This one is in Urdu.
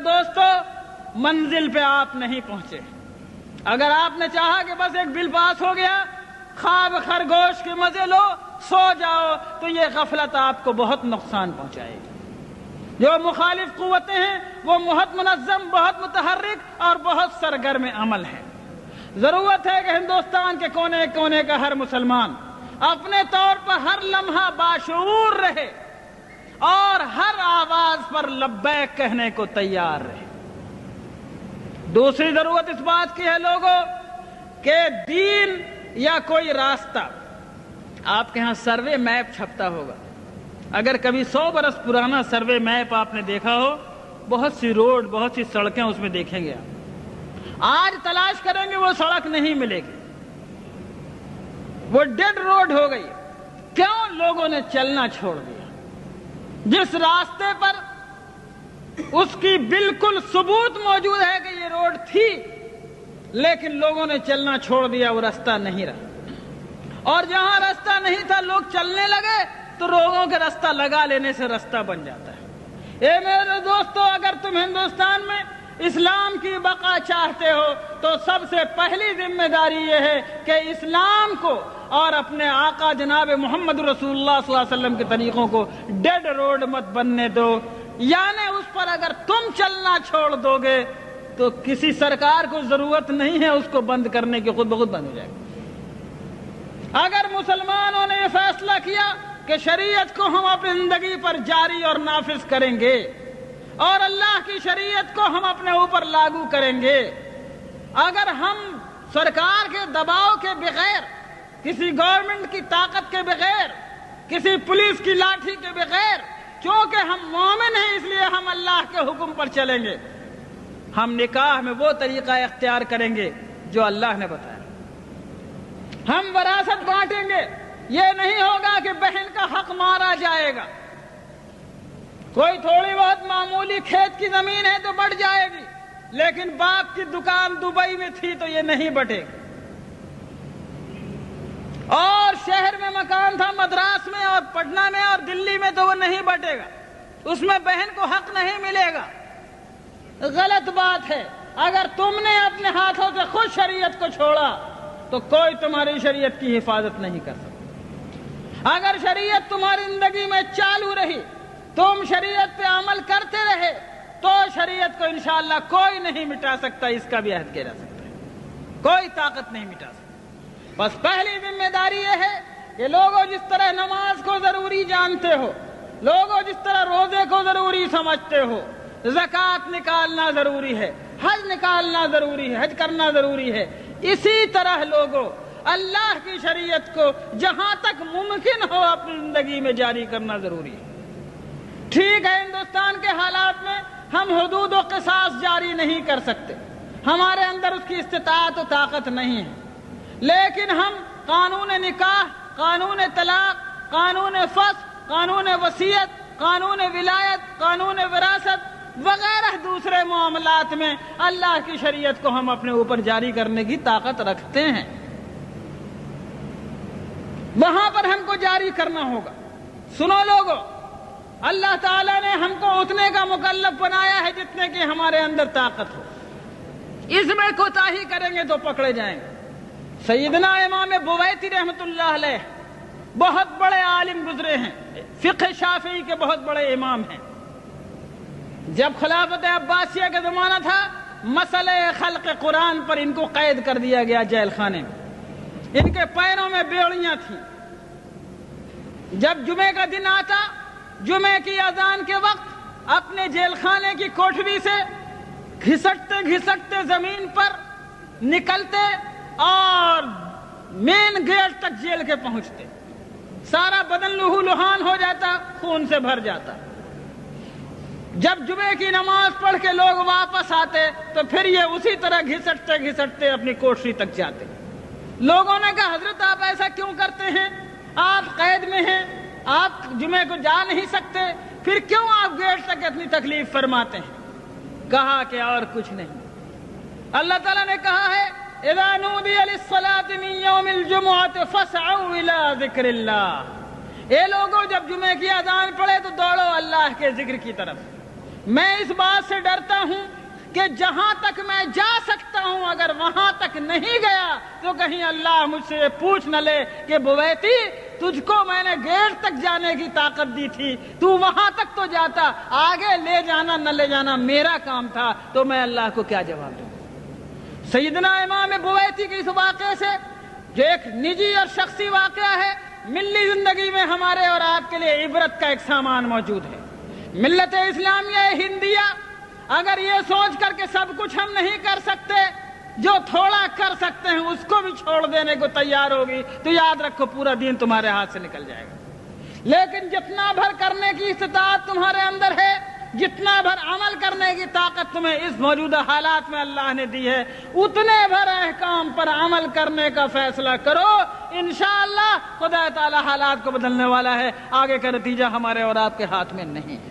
دوستو منزل پہ آپ نہیں پہنچے. اگر آپ نے چاہا کہ بس ایک بل پاس ہو گیا, خواب خرگوش کے مزے لو, سو جاؤ, تو یہ غفلت آپ کو بہت نقصان پہنچائے گی. جو مخالف قوتیں ہیں وہ بہت منظم, بہت متحرک اور بہت سرگرم عمل ہیں. ضرورت ہے کہ ہندوستان کے کونے کونے کا ہر مسلمان اپنے طور پر ہر لمحہ باشعور رہے اور ہر آواز پر لبیک کہنے کو تیار رہے. دوسری ضرورت اس بات کی ہے لوگوں کہ دین یا کوئی راستہ, آپ کے ہاں سروے میپ چھپتا ہوگا, اگر کبھی 100 برس پرانا سروے میپ آپ نے دیکھا ہو, بہت سی روڈ, بہت سی سڑکیں اس میں دیکھیں گے. آج تلاش کریں گے وہ سڑک نہیں ملے گی, وہ ڈیڈ روڈ ہو گئی. کیوں؟ لوگوں نے چلنا چھوڑ دیا. جس راستے پر اس کی بالکل ثبوت موجود ہے کہ یہ روڈ تھی, لیکن لوگوں نے چلنا چھوڑ دیا, وہ راستہ نہیں رہا. اور جہاں راستہ نہیں تھا لوگ چلنے لگے تو لوگوں کے راستہ لگا لینے سے راستہ بن جاتا ہے. اے میرے دوستو, اگر تم ہندوستان میں اسلام کی بقا چاہتے ہو تو سب سے پہلی ذمہ داری یہ ہے کہ اسلام کو اور اپنے آقا جناب محمد رسول اللہ صلی اللہ علیہ وسلم کے طریقوں کو ڈیڈ روڈ مت بننے دو. یعنی اس پر اگر تم چلنا چھوڑ دو گے تو کسی سرکار کو ضرورت نہیں ہے اس کو بند کرنے کی, خود بخود بند ہو جائے گا. اگر مسلمانوں نے یہ فیصلہ کیا کہ شریعت کو ہم اپنی زندگی پر جاری اور نافذ کریں گے اور اللہ کی شریعت کو ہم اپنے اوپر لاگو کریں گے, اگر ہم سرکار کے دباؤ کے بغیر, کسی گورنمنٹ کی طاقت کے بغیر, کسی پولیس کی لاٹھی کے بغیر, کیونکہ ہم مومن ہیں اس لیے ہم اللہ کے حکم پر چلیں گے, ہم نکاح میں وہ طریقہ اختیار کریں گے جو اللہ نے بتایا. ہم وراثت بانٹیں گے, یہ نہیں ہوگا کہ بہن کا حق مارا جائے گا. کوئی تھوڑی بہت معمولی کھیت کی زمین ہے تو بٹ جائے گی, لیکن باپ کی دکان دبئی میں تھی تو یہ نہیں بٹے گی. اور شہر میں مکان تھا, مدراس میں اور پٹنہ میں اور دلی میں, تو وہ نہیں بٹے گا, اس میں بہن کو حق نہیں ملے گا. غلط بات ہے. اگر تم نے اپنے ہاتھوں سے خود شریعت کو چھوڑا تو کوئی تمہاری شریعت کی حفاظت نہیں کر سکتا. اگر شریعت تمہاری زندگی میں چالو رہی, تم شریعت پہ عمل کرتے رہے, تو شریعت کو انشاءاللہ کوئی نہیں مٹا سکتا. اس کا بھی عہد کیا جا سکتا ہے, کوئی طاقت نہیں مٹا سکتا. بس پہلی ذمہ داری یہ ہے کہ لوگوں جس طرح نماز کو ضروری جانتے ہو, لوگوں جس طرح روزے کو ضروری سمجھتے ہو, زکوٰۃ نکالنا ضروری ہے, حج نکالنا ضروری ہے, حج کرنا ضروری ہے, اسی طرح لوگوں اللہ کی شریعت کو جہاں تک ممکن ہو اپنی زندگی میں جاری کرنا ضروری ہے. ٹھیک ہے, ہندوستان کے حالات میں ہم حدود و قصاص جاری نہیں کر سکتے, ہمارے اندر اس کی استطاعت و طاقت نہیں ہے, لیکن ہم قانون نکاح, قانون طلاق, قانون فسخ, قانون وصیت, قانون ولایت, قانون وراثت وغیرہ دوسرے معاملات میں اللہ کی شریعت کو ہم اپنے اوپر جاری کرنے کی طاقت رکھتے ہیں. وہاں پر ہم کو جاری کرنا ہوگا. سنو لوگو, اللہ تعالیٰ نے ہم کو اتنے کا مکلف بنایا ہے جتنے کی ہمارے اندر طاقت ہو. اس میں کوتاہی کریں گے تو پکڑے جائیں گے. سیدنا امام بویتی رحمت اللہ علیہ بہت بڑے عالم گزرے ہیں, فقہ شافعی کے بہت بڑے امام ہیں. جب خلافت عباسیہ کا زمانہ تھا, مسئلہ خلق قرآن پر ان کو قید کر دیا گیا جیل خانے میں. ان کے پیروں میں بیڑیاں تھیں. جب جمعے کا دن آتا, جمعے کی اذان کے وقت اپنے جیل خانے کی کوٹھری سے گھسٹتے گھسٹتے زمین پر نکلتے اور مین گیٹ تک جیل کے پہنچتے. سارا بدن لہو لہان ہو جاتا, خون سے بھر جاتا. جب جمعے کی نماز پڑھ کے لوگ واپس آتے تو پھر یہ اسی طرح گھسٹتے گھسٹتے اپنی کوٹھری تک جاتے. لوگوں نے کہا, حضرت آپ ایسا کیوں کرتے ہیں, آپ قید میں ہیں, آپ جمعے کو جا نہیں سکتے, پھر کیوں آپ گیٹ تک اتنی تکلیف فرماتے ہیں؟ کہا کہ اور کچھ نہیں. اللہ تعالیٰ نے کہا ہے, اذا نودی للصلاة من یوم الجمعة فاسعوا الى ذکر اللہ. اے لوگوں, جب جمعے کی اذان پڑے تو دوڑو اللہ کے ذکر کی طرف. میں اس بات سے ڈرتا ہوں کہ جہاں تک میں جا سکتا ہوں اگر وہاں تک نہیں گیا تو کہیں اللہ مجھ سے یہ پوچھ نہ لے کہ بویتی تجھ کو میں نے گیٹ تک جانے کی طاقت دی تھی، تو وہاں تک تو جاتا، آگے لے جانا نہ لے جانا میرا کام تھا، تو میں اللہ کو کیا جواب دوں۔ سیدنا امام بویتی کے اس واقعے سے جو ایک نجی اور شخصی واقعہ ہے، ملی زندگی میں ہمارے اور آپ کے لیے عبرت کا ایک سامان موجود ہے۔ ملت اسلامیہ ہندیہ اگر یہ سوچ کر کے سب کچھ ہم نہیں کر سکتے، جو تھوڑا کر سکتے ہیں اس کو بھی چھوڑ دینے کو تیار ہوگی تو یاد رکھو پورا دین تمہارے ہاتھ سے نکل جائے گا۔ لیکن جتنا بھر کرنے کی استطاعت تمہارے اندر ہے، جتنا بھر عمل کرنے کی طاقت تمہیں اس موجودہ حالات میں اللہ نے دی ہے، اتنے بھر احکام پر عمل کرنے کا فیصلہ کرو، انشاءاللہ خدا تعالی حالات کو بدلنے والا ہے۔ آگے کا نتیجہ ہمارے اور آپ کے ہاتھ میں نہیں ہے۔